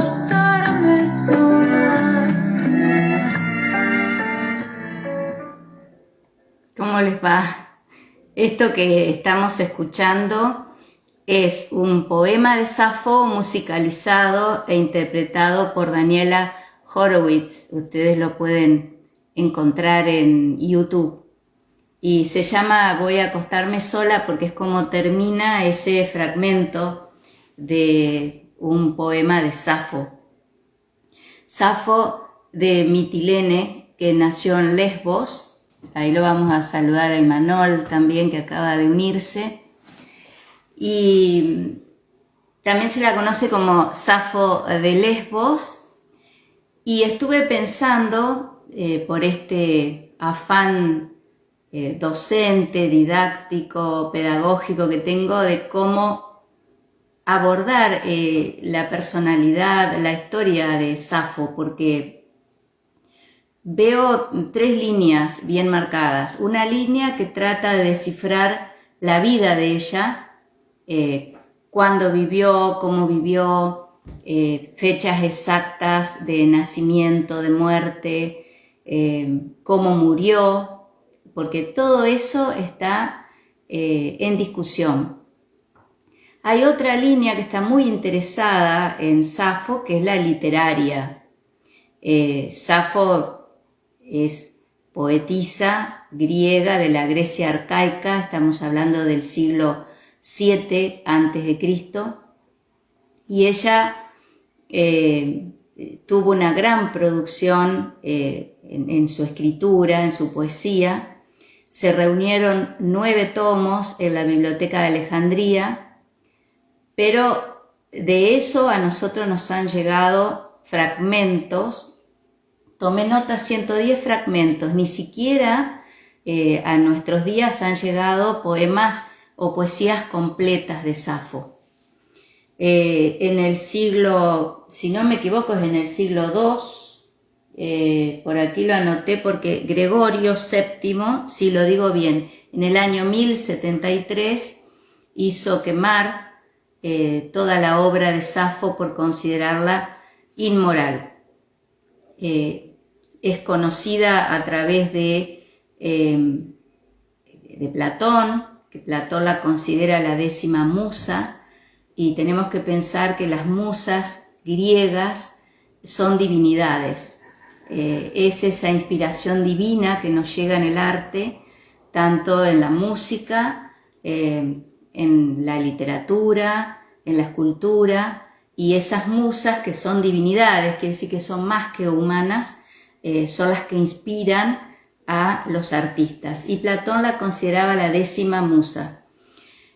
acostarme sola. ¿Cómo les va? Esto que estamos escuchando es un poema de Safo musicalizado e interpretado por Daniela Horowitz. Ustedes lo pueden encontrar en YouTube. Y se llama Voy a acostarme sola porque es como termina ese fragmento de un poema de Safo. Safo de Mitilene, que nació en Lesbos. Ahí lo vamos a saludar a Imanol también, que acaba de unirse. Y también se la conoce como Safo de Lesbos. Y estuve pensando, por este afán docente, didáctico, pedagógico que tengo, de cómo abordar la personalidad, la historia de Safo, porque veo tres líneas bien marcadas. Una línea que trata de descifrar la vida de ella, cuándo vivió, cómo vivió, fechas exactas de nacimiento, de muerte, cómo murió, porque todo eso está en discusión. Hay otra línea que está muy interesada en Safo, que es la literaria. Safo es poetisa griega de la Grecia arcaica, estamos hablando del siglo VII a.C., y ella tuvo una gran producción en su escritura, en su poesía. Se reunieron 9 tomos en la Biblioteca de Alejandría, pero de eso a nosotros nos han llegado fragmentos. Tomé nota, 110 fragmentos, ni siquiera a nuestros días han llegado poemas o poesías completas de Safo. En el siglo, si no me equivoco, es en el siglo II, por aquí lo anoté porque Gregorio VII, si lo digo bien, en el año 1073 hizo quemar toda la obra de Safo por considerarla inmoral. Es conocida a través de Platón, que Platón la considera la 10ª musa, y tenemos que pensar que las musas griegas son divinidades. Es esa inspiración divina que nos llega en el arte, tanto en la música, en la literatura, en la escultura, y esas musas que son divinidades, quiere decir que son más que humanas, son las que inspiran a los artistas. Y Platón la consideraba la 10ª musa.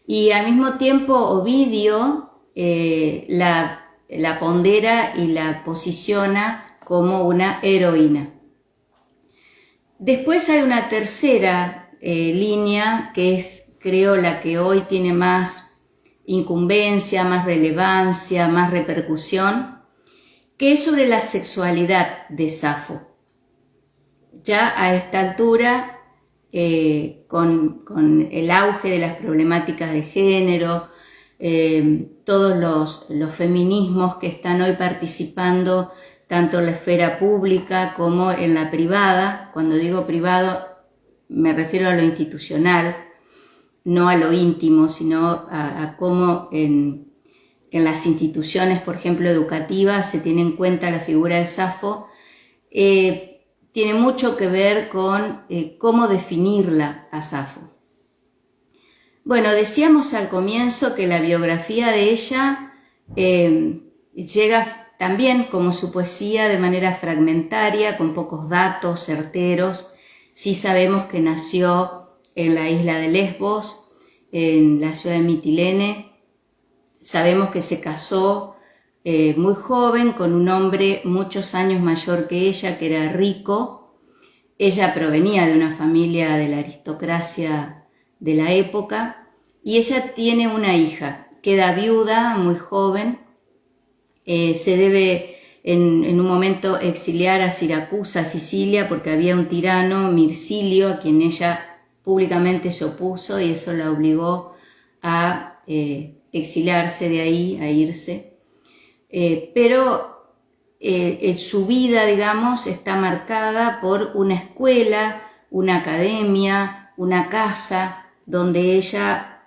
Y al mismo tiempo Ovidio la pondera y la posiciona como una heroína. Después hay una tercera línea que es, creo, la que hoy tiene más incumbencia, más relevancia, más repercusión, que es sobre la sexualidad de Safo. Ya a esta altura, con el auge de las problemáticas de género, todos los feminismos que están hoy participando tanto en la esfera pública como en la privada. Cuando digo privado me refiero a lo institucional, no a lo íntimo, sino a cómo en las instituciones, por ejemplo, educativas, se tiene en cuenta la figura de Safo. Tiene mucho que ver con cómo definirla a Safo. Bueno, decíamos al comienzo que la biografía de ella llega también, como su poesía, de manera fragmentaria, con pocos datos certeros. Sí sabemos que nació en la isla de Lesbos, en la ciudad de Mitilene. Sabemos que se casó muy joven con un hombre muchos años mayor que ella, que era rico. Ella provenía de una familia de la aristocracia de la época y ella tiene una hija, queda viuda muy joven, se debe en un momento exiliar a Siracusa, Sicilia, porque había un tirano, Mircilio, a quien ella públicamente se opuso y eso la obligó a exiliarse de ahí, a irse. Pero su vida, digamos, está marcada por una escuela, una academia, una casa, donde ella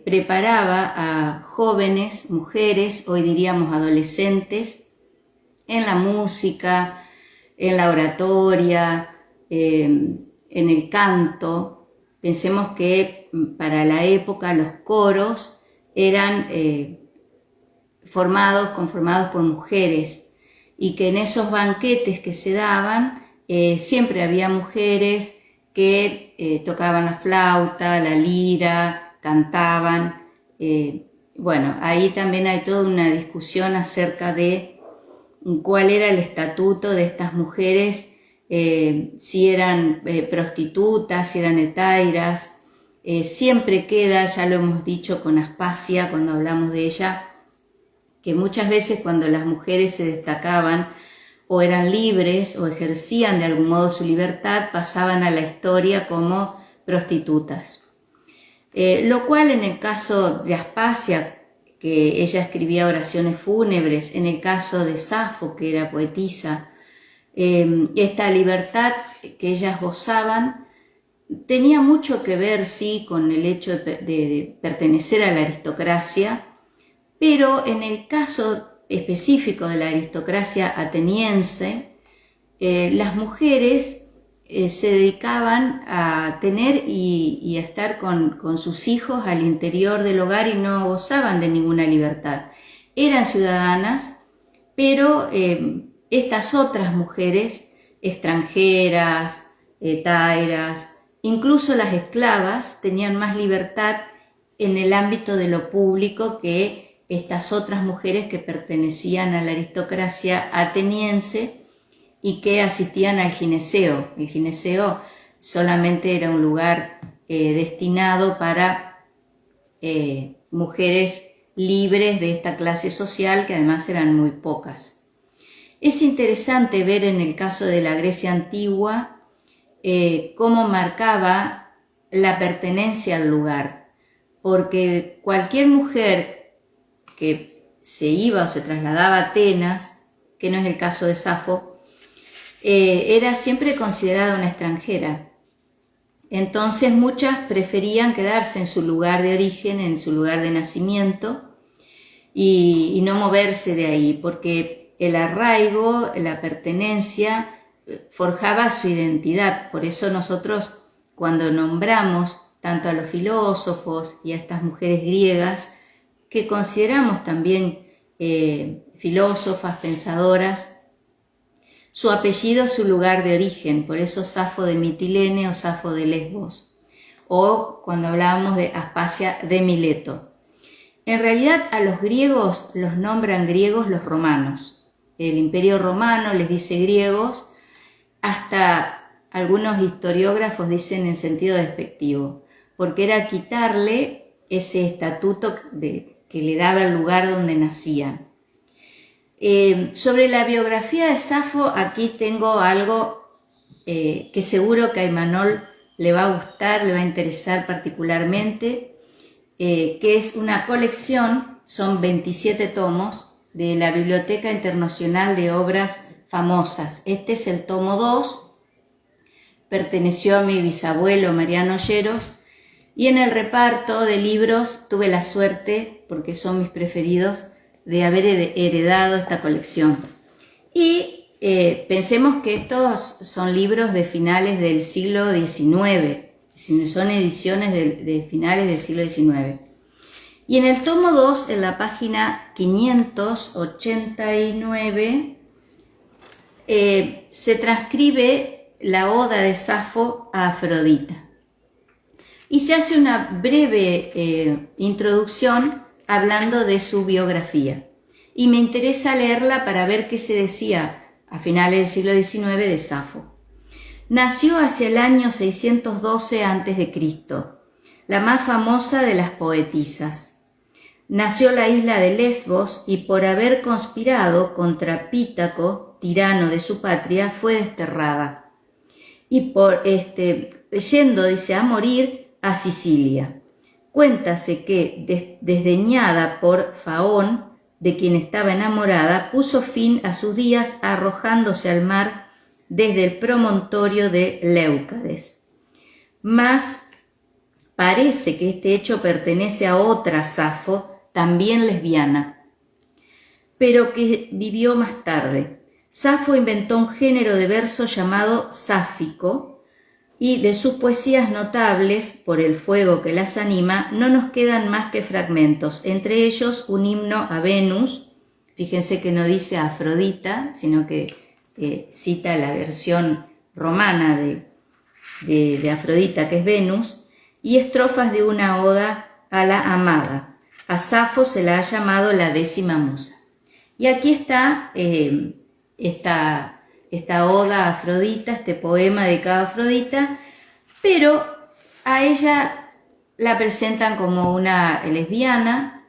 preparaba a jóvenes, mujeres, hoy diríamos adolescentes, en la música, en la oratoria, en el canto. Pensemos que para la época los coros eran conformados por mujeres, y que en esos banquetes que se daban siempre había mujeres que tocaban la flauta, la lira, cantaban. Bueno, ahí también hay toda una discusión acerca de cuál era el estatuto de estas mujeres, si eran prostitutas, si eran hetairas. Siempre queda, ya lo hemos dicho con Aspasia cuando hablamos de ella, que muchas veces cuando las mujeres se destacaban o eran libres o ejercían de algún modo su libertad, pasaban a la historia como prostitutas. Lo cual en el caso de Aspasia, que ella escribía oraciones fúnebres, en el caso de Safo, que era poetisa, esta libertad que ellas gozaban tenía mucho que ver, sí, con el hecho de pertenecer a la aristocracia, pero en el caso específico de la aristocracia ateniense, las mujeres se dedicaban a tener y a estar con sus hijos al interior del hogar y no gozaban de ninguna libertad. Eran ciudadanas, pero estas otras mujeres extranjeras, hetairas, incluso las esclavas, tenían más libertad en el ámbito de lo público que estas otras mujeres que pertenecían a la aristocracia ateniense y que asistían al gineceo. El gineceo solamente era un lugar destinado para mujeres libres de esta clase social, que además eran muy pocas. Es interesante ver en el caso de la Grecia antigua cómo marcaba la pertenencia al lugar, porque cualquier mujer que se iba o se trasladaba a Atenas, que no es el caso de Safo, era siempre considerada una extranjera. Entonces muchas preferían quedarse en su lugar de origen, en su lugar de nacimiento, y no moverse de ahí, porque el arraigo, la pertenencia, forjaba su identidad. Por eso nosotros, cuando nombramos tanto a los filósofos y a estas mujeres griegas, que consideramos también filósofas, pensadoras, su apellido es su lugar de origen, por eso Safo de Mitilene o Safo de Lesbos, o cuando hablábamos de Aspasia de Mileto. En realidad a los griegos los nombran griegos los romanos. El Imperio Romano les dice griegos, hasta algunos historiógrafos dicen en sentido despectivo, porque era quitarle ese estatuto que le daba el lugar donde nacían. Sobre la biografía de Safo, aquí tengo algo que seguro que a Imanol le va a gustar, le va a interesar particularmente, que es una colección, son 27 tomos, de la Biblioteca Internacional de Obras Famosas. Este es el tomo 2, perteneció a mi bisabuelo Mariano Olleros, y en el reparto de libros tuve la suerte, porque son mis preferidos, de haber heredado esta colección. Y pensemos que estos son libros de finales del siglo XIX, son ediciones de finales del siglo XIX. Y en el tomo 2, en la página 589, se transcribe la oda de Safo a Afrodita. Y se hace una breve introducción hablando de su biografía. Y me interesa leerla para ver qué se decía a finales del siglo XIX de Safo. Nació hacia el año 612 a.C., la más famosa de las poetisas. Nació en la isla de Lesbos y por haber conspirado contra Pítaco, tirano de su patria, fue desterrada. Y yendo, dice, a morir a Sicilia. Cuéntase que, desdeñada por Faón, de quien estaba enamorada, puso fin a sus días arrojándose al mar desde el promontorio de Leucades. Mas parece que este hecho pertenece a otra Safo, también lesbiana, pero que vivió más tarde. Safo inventó un género de verso llamado sáfico, y de sus poesías notables, por el fuego que las anima, no nos quedan más que fragmentos, entre ellos un himno a Venus. Fíjense que no dice a Afrodita, sino que cita la versión romana de Afrodita, que es Venus, y estrofas de una oda a la amada. A Safo se la ha llamado la 10ª musa. Y aquí está esta oda a Afrodita, este poema dedicado a Afrodita, pero a ella la presentan como una lesbiana.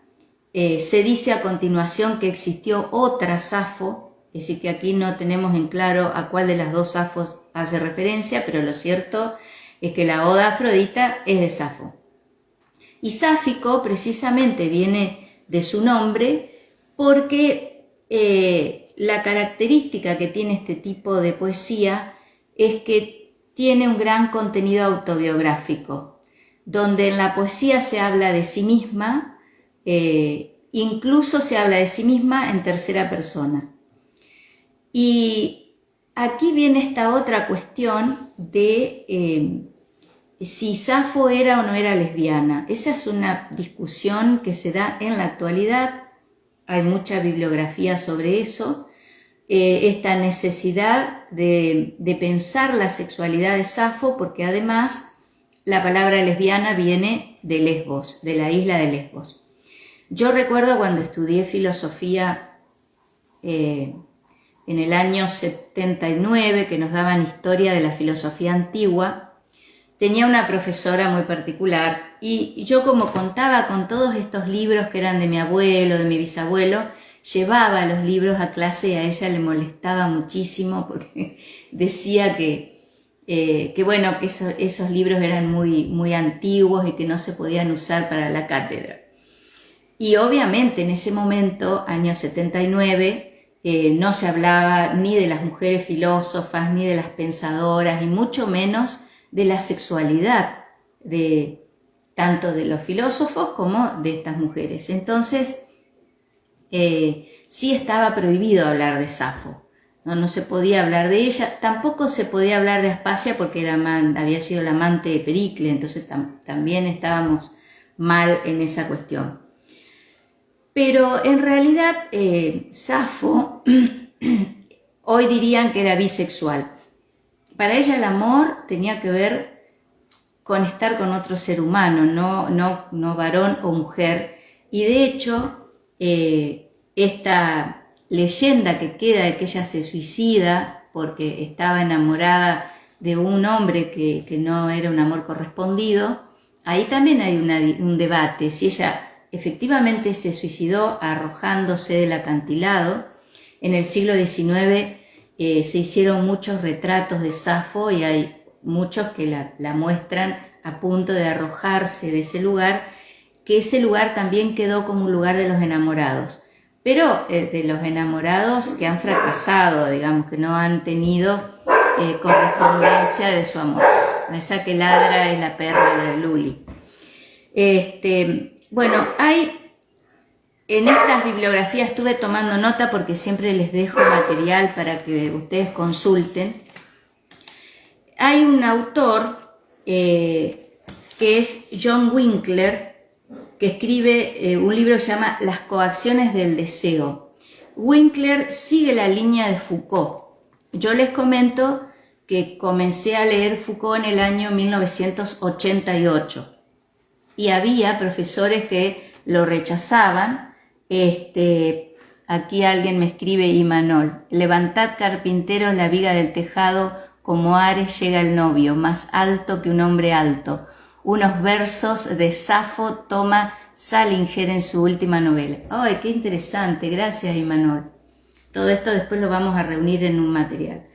Se dice a continuación que existió otra Safo, es decir, que aquí no tenemos en claro a cuál de las dos Safos hace referencia, pero lo cierto es que la oda a Afrodita es de Safo. Y sáfico precisamente viene de su nombre porque la característica que tiene este tipo de poesía es que tiene un gran contenido autobiográfico, donde en la poesía se habla de sí misma, incluso se habla de sí misma en tercera persona. Y aquí viene esta otra cuestión de si Safo era o no era lesbiana. Esa es una discusión que se da en la actualidad. Hay mucha bibliografía sobre eso. Esta necesidad de pensar la sexualidad de Safo, porque además la palabra lesbiana viene de Lesbos, de la isla de Lesbos. Yo recuerdo cuando estudié filosofía en el año 79, que nos daban historia de la filosofía antigua, tenía una profesora muy particular y yo, como contaba con todos estos libros que eran de mi abuelo, de mi bisabuelo, llevaba los libros a clase y a ella le molestaba muchísimo porque decía que esos libros eran muy antiguos y que no se podían usar para la cátedra. Y obviamente en ese momento, año 79, no se hablaba ni de las mujeres filósofas, ni de las pensadoras, y mucho menos de la sexualidad tanto de los filósofos como de estas mujeres. Entonces, sí estaba prohibido hablar de Safo, no se podía hablar de ella, tampoco se podía hablar de Aspasia porque había sido la amante de Pericles, entonces también estábamos mal en esa cuestión. Pero en realidad Safo hoy dirían que era bisexual. Para ella el amor tenía que ver con estar con otro ser humano, no varón o mujer. Y de hecho, esta leyenda que queda de que ella se suicida porque estaba enamorada de un hombre que no era un amor correspondido, ahí también hay un debate, si ella efectivamente se suicidó arrojándose del acantilado. En el siglo XIX se hicieron muchos retratos de Safo y hay muchos que la muestran a punto de arrojarse de ese lugar, que ese lugar también quedó como un lugar de los enamorados, pero de los enamorados que han fracasado, digamos, que no han tenido correspondencia de su amor. Esa que ladra es la perra de Luli. Bueno, en estas bibliografías estuve tomando nota porque siempre les dejo material para que ustedes consulten. Hay un autor que es John Winkler, que escribe un libro que se llama Las coacciones del deseo. Winkler sigue la línea de Foucault. Yo les comento que comencé a leer Foucault en el año 1988 y había profesores que lo rechazaban. Aquí alguien me escribe, Imanol: levantad, carpinteros, la viga del tejado, como Ares llega el novio, más alto que un hombre alto. Unos versos de Safo toma Salinger en su última novela. ¡Ay, qué interesante! Gracias, Imanol. Todo esto después lo vamos a reunir en un material.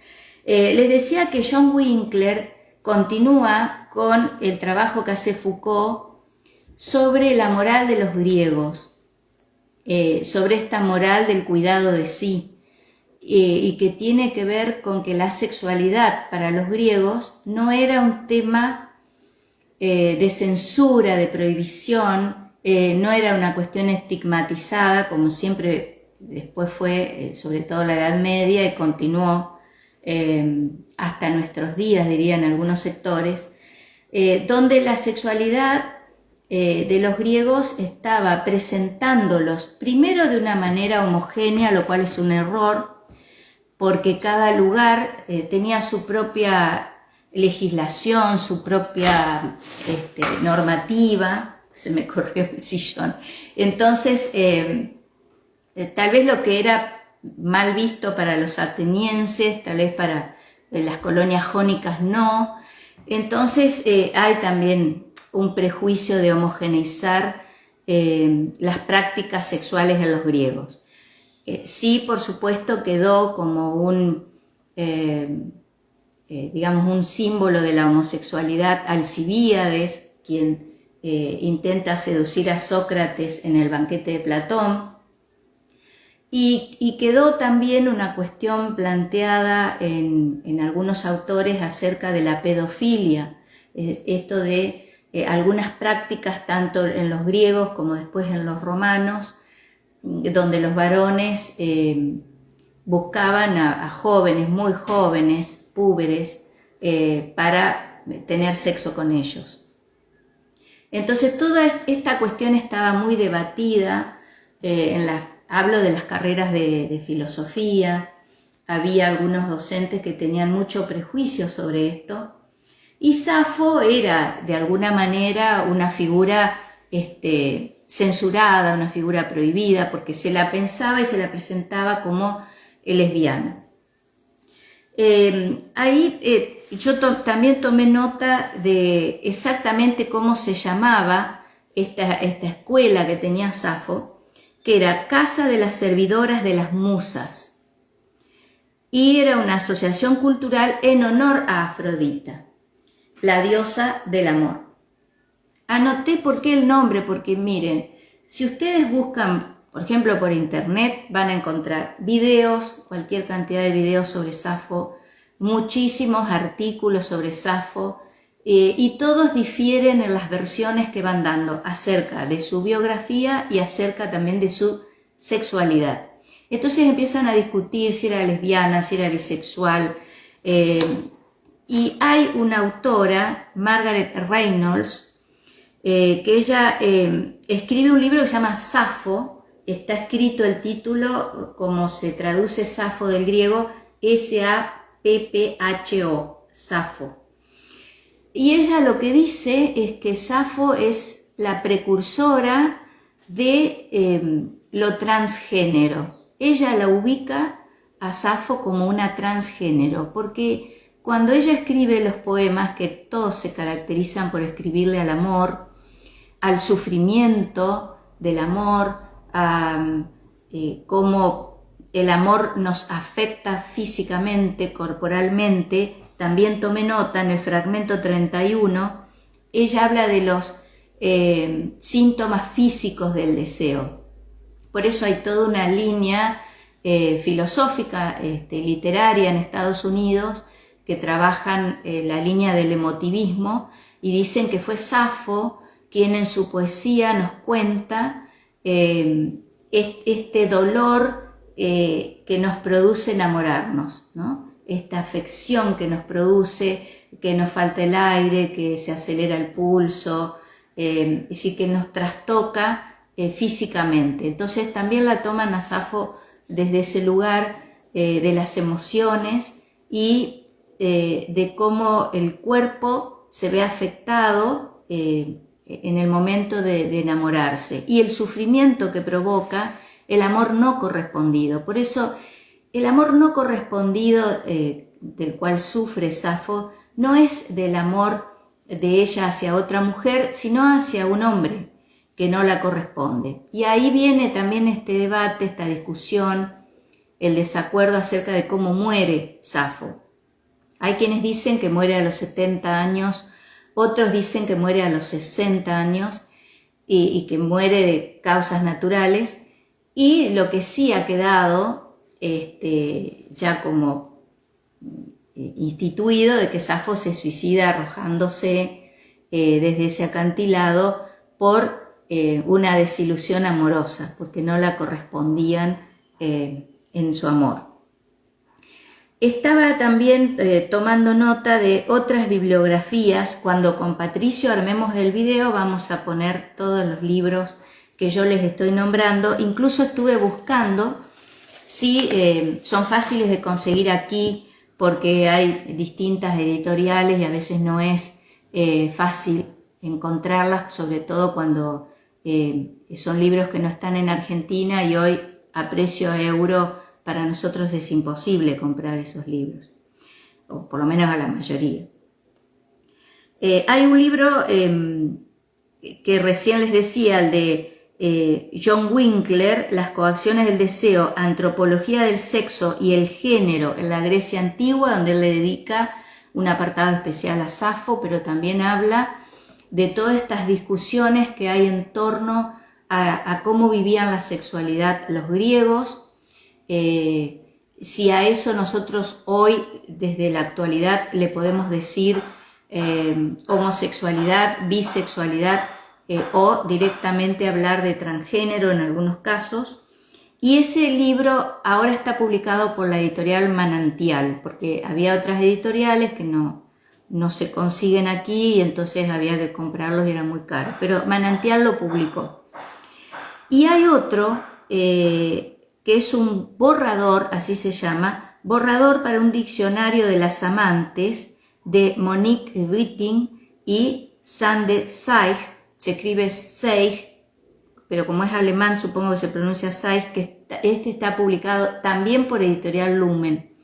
Les decía que John Winkler continúa con el trabajo que hace Foucault sobre la moral de los griegos. sobre esta moral del cuidado de sí, y que tiene que ver con que la sexualidad para los griegos no era un tema de censura, de prohibición, no era una cuestión estigmatizada como siempre después fue, sobre todo la Edad Media, y continuó hasta nuestros días, dirían algunos sectores, donde la sexualidad de los griegos estaba presentándolos primero de una manera homogénea, lo cual es un error, porque cada lugar tenía su propia legislación, su propia normativa. Se me corrió el sillón. Entonces, tal vez lo que era mal visto para los atenienses, tal vez para las colonias jónicas no. Entonces, hay también un prejuicio de homogeneizar las prácticas sexuales de los griegos. Sí, por supuesto, quedó como digamos, un símbolo de la homosexualidad Alcibíades, quien intenta seducir a Sócrates en el banquete de Platón, y quedó también una cuestión planteada en algunos autores acerca de la pedofilia, esto de algunas prácticas tanto en los griegos como después en los romanos, donde los varones buscaban a jóvenes, muy jóvenes, púberes, para tener sexo con ellos. Entonces toda esta cuestión estaba muy debatida, hablo de las carreras de filosofía, había algunos docentes que tenían mucho prejuicio sobre esto, y Safo era de alguna manera una figura censurada, una figura prohibida, porque se la pensaba y se la presentaba como lesbiana. Yo también tomé nota de exactamente cómo se llamaba esta escuela que tenía Safo, que era Casa de las Servidoras de las Musas, y era una asociación cultural en honor a Afrodita, la diosa del amor. Anoté por qué el nombre, porque miren, si ustedes buscan, por ejemplo, por internet, van a encontrar videos, cualquier cantidad de videos sobre Safo, muchísimos artículos sobre Safo, y todos difieren en las versiones que van dando acerca de su biografía y acerca también de su sexualidad. Entonces empiezan a discutir si era lesbiana, si era bisexual, y hay una autora, Margaret Reynolds, que ella escribe un libro que se llama Safo. Está escrito el título como se traduce Safo del griego, S-A-P-P-H-O, Safo. Y ella lo que dice es que Safo es la precursora de lo transgénero. Ella la ubica a Safo como una transgénero, porque cuando ella escribe los poemas, que todos se caracterizan por escribirle al amor, al sufrimiento del amor, a cómo el amor nos afecta físicamente, corporalmente. También tomé nota en el fragmento 31, ella habla de los síntomas físicos del deseo. Por eso hay toda una línea filosófica, literaria en Estados Unidos, que trabajan la línea del emotivismo y dicen que fue Safo quien en su poesía nos cuenta este dolor que nos produce enamorarnos, ¿no? Esta afección que nos produce, que nos falta el aire, que se acelera el pulso, y sí que nos trastoca físicamente. Entonces también la toman a Safo desde ese lugar de las emociones y de cómo el cuerpo se ve afectado en el momento de enamorarse, y el sufrimiento que provoca el amor no correspondido. Por eso el amor no correspondido del cual sufre Safo no es del amor de ella hacia otra mujer, sino hacia un hombre que no la corresponde. Y ahí viene también este debate, esta discusión, el desacuerdo acerca de cómo muere Safo. Hay quienes dicen que muere a los 70 años, otros dicen que muere a los 60 años y que muere de causas naturales. Y lo que sí ha quedado ya como instituido de que Safo se suicida arrojándose desde ese acantilado por una desilusión amorosa, porque no la correspondían en su amor. Estaba también tomando nota de otras bibliografías. Cuando con Patricio armemos el video vamos a poner todos los libros que yo les estoy nombrando. Incluso estuve buscando si son fáciles de conseguir aquí, porque hay distintas editoriales y a veces no es fácil encontrarlas, sobre todo cuando son libros que no están en Argentina, y hoy a precio euro para nosotros es imposible comprar esos libros, o por lo menos a la mayoría. Hay un libro que recién les decía, el de John Winkler, Las coacciones del deseo, antropología del sexo y el género en la Grecia antigua, donde él le dedica un apartado especial a Safo, pero también habla de todas estas discusiones que hay en torno a cómo vivían la sexualidad los griegos. Si a eso nosotros hoy, desde la actualidad, le podemos decir homosexualidad, bisexualidad, o directamente hablar de transgénero en algunos casos. Y ese libro ahora está publicado por la editorial Manantial, porque había otras editoriales que no se consiguen aquí y entonces había que comprarlos y era muy caro, pero Manantial lo publicó. Y hay otro que es un borrador, así se llama, borrador para un diccionario de las amantes, de Monique Witting y Sande Zeig. Se escribe Zeig, pero como es alemán supongo que se pronuncia Zeig, que este está publicado también por Editorial Lumen,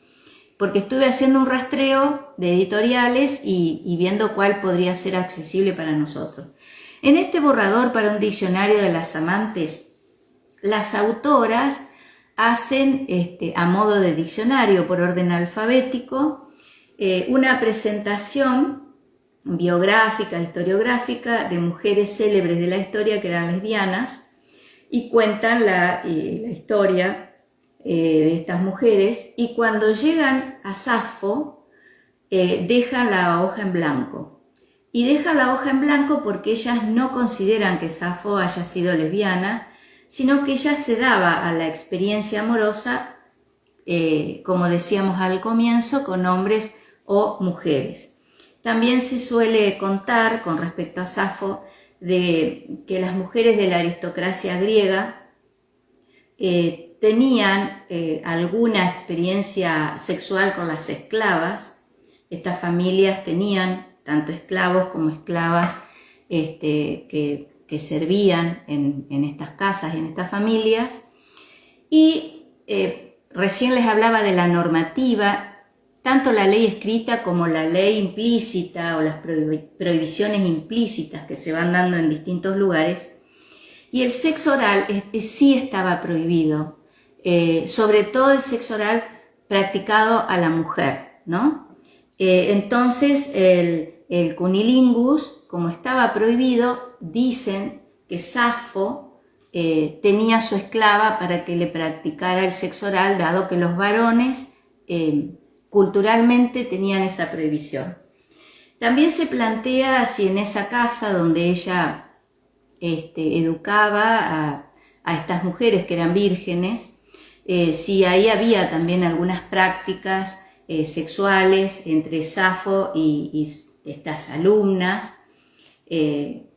porque estuve haciendo un rastreo de editoriales y viendo cuál podría ser accesible para nosotros. En este borrador para un diccionario de las amantes, las autoras hacen a modo de diccionario por orden alfabético una presentación biográfica, historiográfica de mujeres célebres de la historia que eran lesbianas, y cuentan la historia de estas mujeres, y cuando llegan a Safo dejan la hoja en blanco. Y dejan la hoja en blanco porque ellas no consideran que Safo haya sido lesbiana, sino que ella se daba a la experiencia amorosa, como decíamos al comienzo, con hombres o mujeres. También se suele contar, con respecto a Safo, de que las mujeres de la aristocracia griega tenían alguna experiencia sexual con las esclavas. Estas familias tenían tanto esclavos como esclavas que servían en estas casas y en estas familias. Y recién les hablaba de la normativa. Tanto la ley escrita como la ley implícita o las prohibiciones implícitas que se van dando en distintos lugares. Y el sexo oral sí estaba prohibido, sobre todo el sexo oral practicado a la mujer, ¿no? Entonces el cunilingus, como estaba prohibido, dicen que Safo tenía a su esclava para que le practicara el sexo oral, dado que los varones culturalmente tenían esa prohibición. También se plantea si en esa casa donde ella educaba a estas mujeres que eran vírgenes, si ahí había también algunas prácticas sexuales entre Safo y estas alumnas.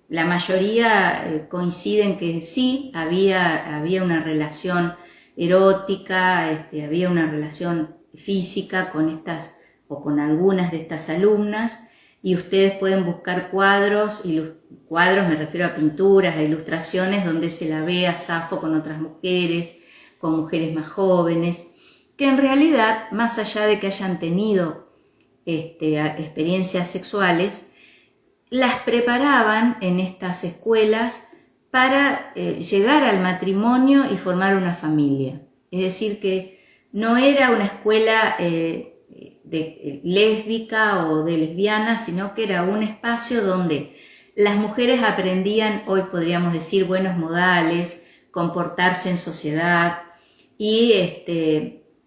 La mayoría coinciden que sí, había una relación erótica, había una relación física con estas o con algunas de estas alumnas, y ustedes pueden buscar cuadros me refiero a pinturas, a ilustraciones donde se la ve a Safo con otras mujeres, con mujeres más jóvenes, que en realidad, más allá de que hayan tenido experiencias sexuales, las preparaban en estas escuelas para llegar al matrimonio y formar una familia. Es decir, que no era una escuela lésbica o de lesbiana, sino que era un espacio donde las mujeres aprendían, hoy podríamos decir, buenos modales, comportarse en sociedad y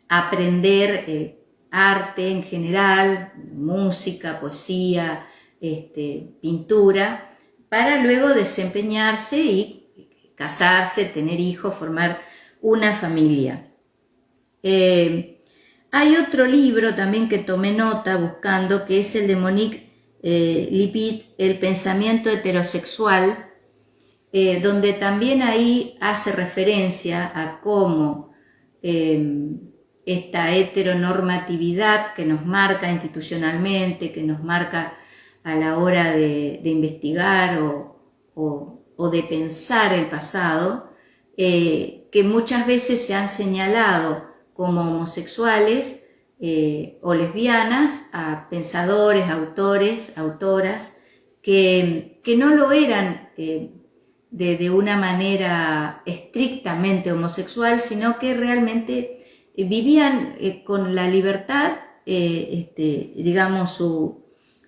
aprender arte en general, música, poesía, pintura, para luego desempeñarse y casarse, tener hijos, formar una familia. Hay otro libro también que tomé nota buscando, que es el de Monique Lippitt, El pensamiento heterosexual, donde también ahí hace referencia a cómo esta heteronormatividad que nos marca institucionalmente, que nos marca a la hora de investigar o de pensar el pasado, que muchas veces se han señalado como homosexuales o lesbianas a pensadores, autores, autoras, que no lo eran de una manera estrictamente homosexual, sino que realmente vivían con la libertad, digamos,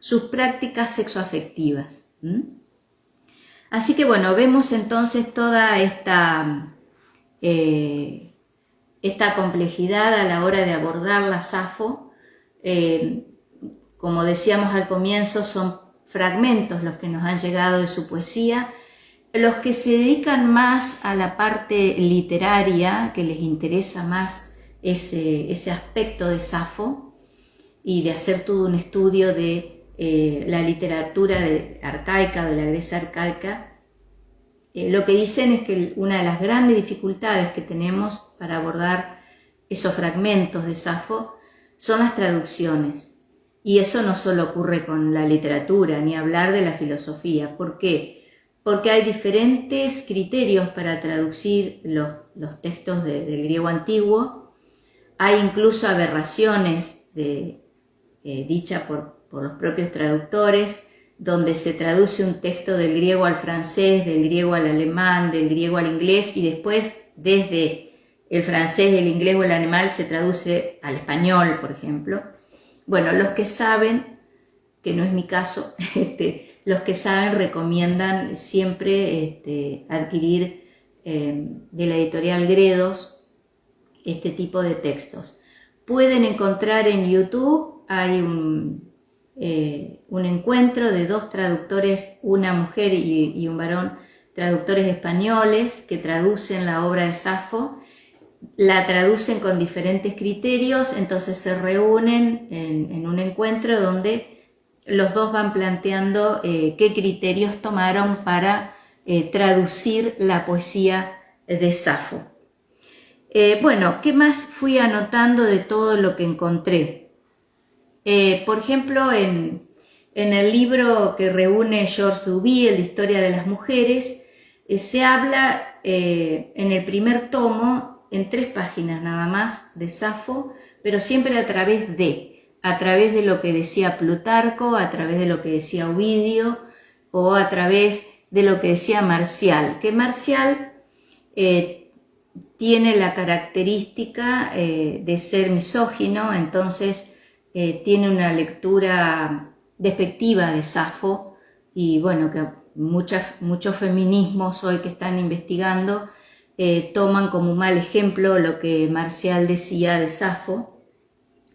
sus prácticas sexoafectivas. Así que bueno, vemos entonces toda esta complejidad a la hora de abordar la Safo. Como decíamos al comienzo, son fragmentos los que nos han llegado de su poesía. Los que se dedican más a la parte literaria, que les interesa más ese aspecto de Safo y de hacer todo un estudio de la literatura arcaica, de la Grecia arcaica, lo que dicen es que una de las grandes dificultades que tenemos para abordar esos fragmentos de Safo son las traducciones. Y eso no solo ocurre con la literatura, ni hablar de la filosofía. ¿Por qué? Porque hay diferentes criterios para traducir los textos del griego antiguo. Hay incluso aberraciones dichas por los propios traductores, donde se traduce un texto del griego al francés, del griego al alemán, del griego al inglés, y después desde el francés, el inglés o el alemán se traduce al español, por ejemplo. Bueno, los que saben, que no es mi caso, los que saben recomiendan siempre adquirir de la editorial Gredos este tipo de textos. Pueden encontrar en YouTube, hay un encuentro de dos traductores, una mujer y un varón, traductores españoles que traducen la obra de Safo, la traducen con diferentes criterios, entonces se reúnen en un encuentro donde los dos van planteando qué criterios tomaron para traducir la poesía de Safo. Bueno, ¿qué más fui anotando de todo lo que encontré? Por ejemplo, en el libro que reúne Georges Duby, el de Historia de las Mujeres, se habla en el primer tomo, en 3 páginas nada más, de Safo, pero siempre a través de lo que decía Plutarco, a través de lo que decía Ovidio, o a través de lo que decía Marcial, que Marcial tiene la característica de ser misógino, entonces tiene una lectura despectiva de Safo, y bueno, que muchos feminismos hoy que están investigando toman como un mal ejemplo lo que Marcial decía de Safo.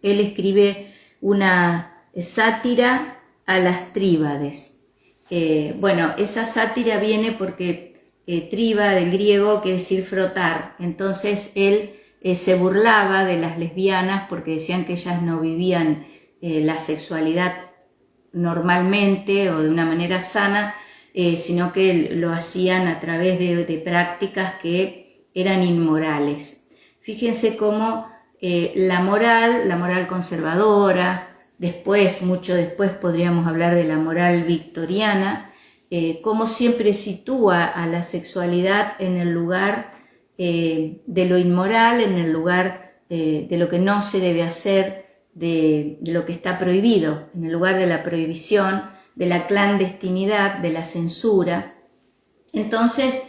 Él escribe una sátira a las tríbades. Bueno, esa sátira viene porque triba del griego quiere decir frotar, entonces él se burlaba de las lesbianas porque decían que ellas no vivían la sexualidad normalmente o de una manera sana, sino que lo hacían a través de prácticas que eran inmorales. Fíjense cómo la moral conservadora, mucho después podríamos hablar de la moral victoriana, cómo siempre sitúa a la sexualidad en el lugar de lo inmoral, en el lugar de lo que no se debe hacer, de lo que está prohibido, en el lugar de la prohibición, de la clandestinidad, de la censura. Entonces,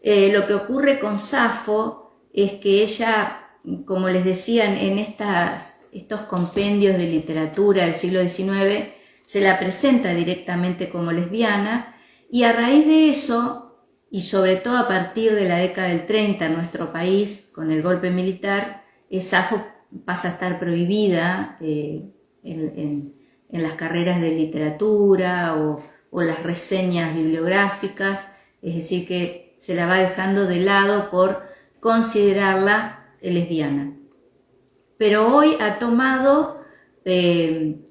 lo que ocurre con Safo es que ella, como les decía, en estos compendios de literatura del siglo XIX, se la presenta directamente como lesbiana, y a raíz de eso y sobre todo a partir de la década del 30 en nuestro país, con el golpe militar, Safo pasa a estar prohibida en las carreras de literatura o las reseñas bibliográficas, es decir que se la va dejando de lado por considerarla lesbiana. Pero hoy ha tomado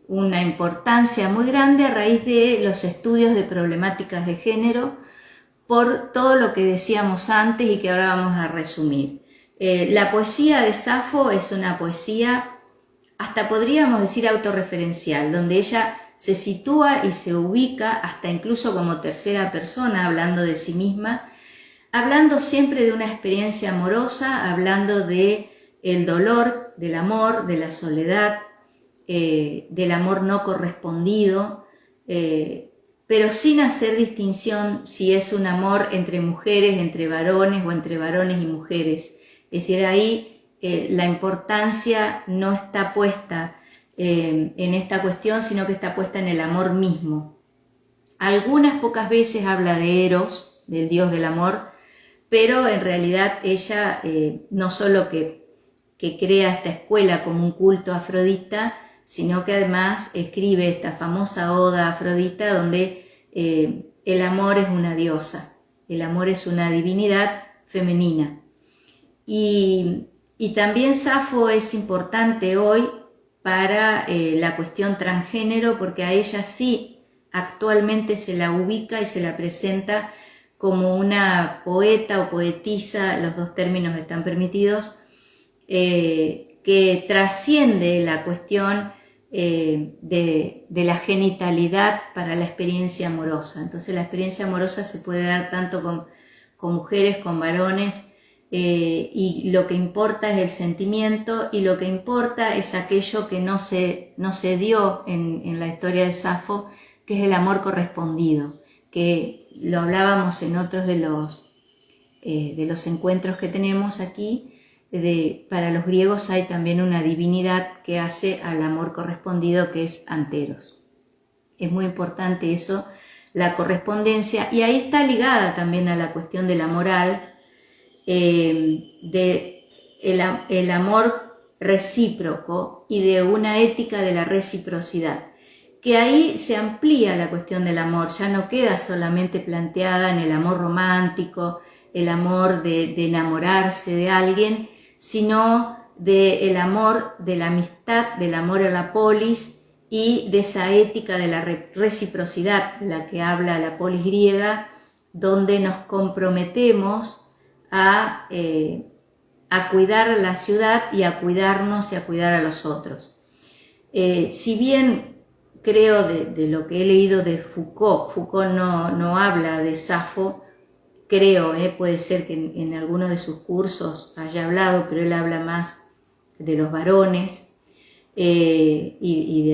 una importancia muy grande a raíz de los estudios de problemáticas de género, por todo lo que decíamos antes y que ahora vamos a resumir. La poesía de Safo es una poesía, hasta podríamos decir autorreferencial, donde ella se sitúa y se ubica hasta incluso como tercera persona, hablando de sí misma, hablando siempre de una experiencia amorosa, hablando de el dolor, del amor, de la soledad, del amor no correspondido, pero sin hacer distinción si es un amor entre mujeres, entre varones o entre varones y mujeres. Es decir, ahí la importancia no está puesta en esta cuestión, sino que está puesta en el amor mismo. Algunas pocas veces habla de Eros, del dios del amor, pero en realidad ella no solo que crea esta escuela como un culto a Afrodita, sino que además escribe esta famosa oda a Afrodita donde el amor es una diosa, el amor es una divinidad femenina. Y también Safo es importante hoy para la cuestión transgénero, porque a ella sí actualmente se la ubica y se la presenta como una poeta o poetisa, los dos términos están permitidos, que trasciende la cuestión de la genitalidad para la experiencia amorosa. Entonces la experiencia amorosa se puede dar tanto con mujeres, con varones, y lo que importa es el sentimiento, y lo que importa es aquello que no se dio en la historia de Safo, que es el amor correspondido, que lo hablábamos en otros de los encuentros que tenemos aquí. Para los griegos hay también una divinidad que hace al amor correspondido, que es Anteros. Es muy importante eso, la correspondencia, y ahí está ligada también a la cuestión de la moral, el amor recíproco y de una ética de la reciprocidad, que ahí se amplía la cuestión del amor, ya no queda solamente planteada en el amor romántico, el amor de enamorarse de alguien, sino del amor, de la amistad, del amor a la polis y de esa ética de la reciprocidad de la que habla la polis griega, donde nos comprometemos a cuidar la ciudad y a cuidarnos y a cuidar a los otros. Si bien creo de lo que he leído de Foucault no habla de Safo, creo, puede ser que en alguno de sus cursos haya hablado, pero él habla más de los varones y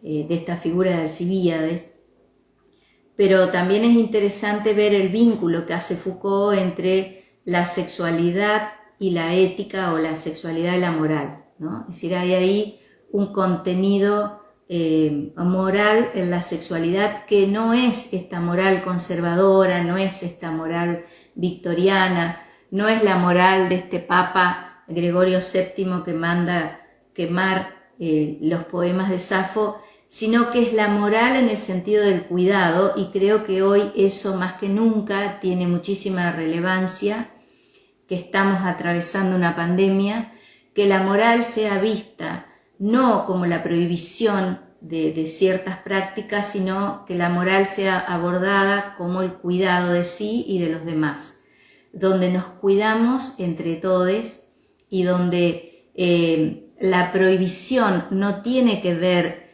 de esta figura de Alcibíades. Pero también es interesante ver el vínculo que hace Foucault entre la sexualidad y la ética, o la sexualidad y la moral, ¿no? Es decir, hay ahí un contenido moral en la sexualidad que no es esta moral conservadora, no es esta moral victoriana, no es la moral de este Papa Gregorio VII que manda quemar los poemas de Safo, sino que es la moral en el sentido del cuidado, y creo que hoy eso más que nunca tiene muchísima relevancia, que estamos atravesando una pandemia, que la moral sea vista no como la prohibición de ciertas prácticas, sino que la moral sea abordada como el cuidado de sí y de los demás, donde nos cuidamos entre todos y donde la prohibición no tiene que ver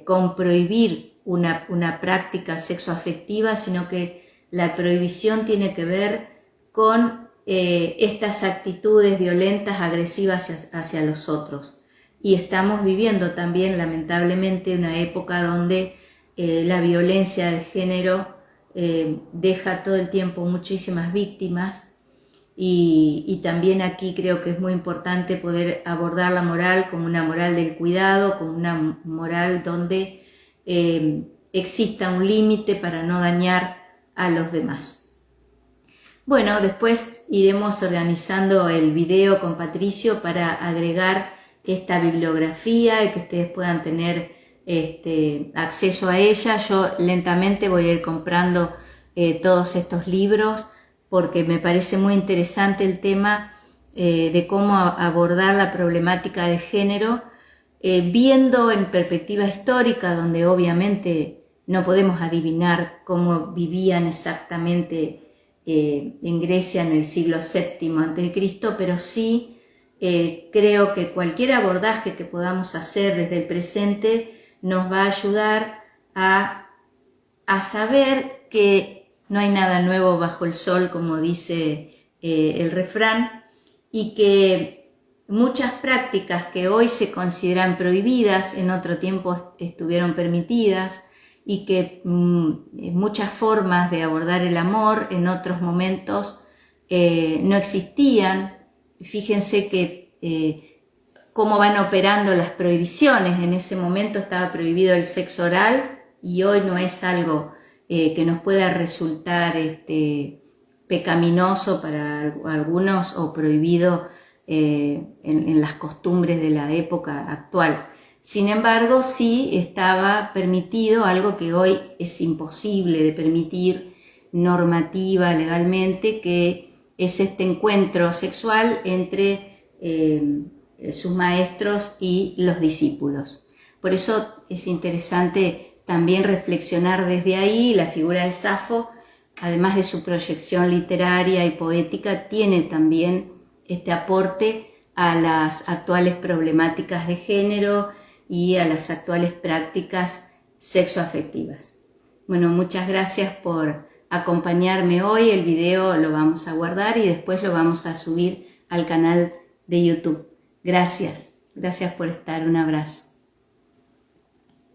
con prohibir una práctica sexoafectiva, sino que la prohibición tiene que ver con estas actitudes violentas, agresivas hacia los otros. Y estamos viviendo también, lamentablemente, una época donde la violencia de género deja todo el tiempo muchísimas víctimas, y también aquí creo que es muy importante poder abordar la moral como una moral del cuidado, como una moral donde exista un límite para no dañar a los demás. Bueno, después iremos organizando el video con Patricio para agregar esta bibliografía y que ustedes puedan tener acceso a ella. Yo lentamente voy a ir comprando todos estos libros porque me parece muy interesante el tema de cómo abordar la problemática de género, viendo en perspectiva histórica, donde obviamente no podemos adivinar cómo vivían exactamente en Grecia en el siglo VII a.C., pero sí creo que cualquier abordaje que podamos hacer desde el presente nos va a ayudar a saber que no hay nada nuevo bajo el sol, como dice el refrán, y que muchas prácticas que hoy se consideran prohibidas, en otro tiempo estuvieron permitidas, y que muchas formas de abordar el amor en otros momentos no existían. Fíjense que cómo van operando las prohibiciones. En ese momento estaba prohibido el sexo oral y hoy no es algo que nos pueda resultar pecaminoso para algunos o prohibido en las costumbres de la época actual. Sin embargo, sí estaba permitido algo que hoy es imposible de permitir normativa, legalmente, que es este encuentro sexual entre sus maestros y los discípulos. Por eso es interesante también reflexionar desde ahí. La figura de Safo, además de su proyección literaria y poética, tiene también este aporte a las actuales problemáticas de género y a las actuales prácticas sexoafectivas. Bueno, muchas gracias por acompañarme hoy. El video lo vamos a guardar y después lo vamos a subir al canal de YouTube. Gracias por estar. Un abrazo.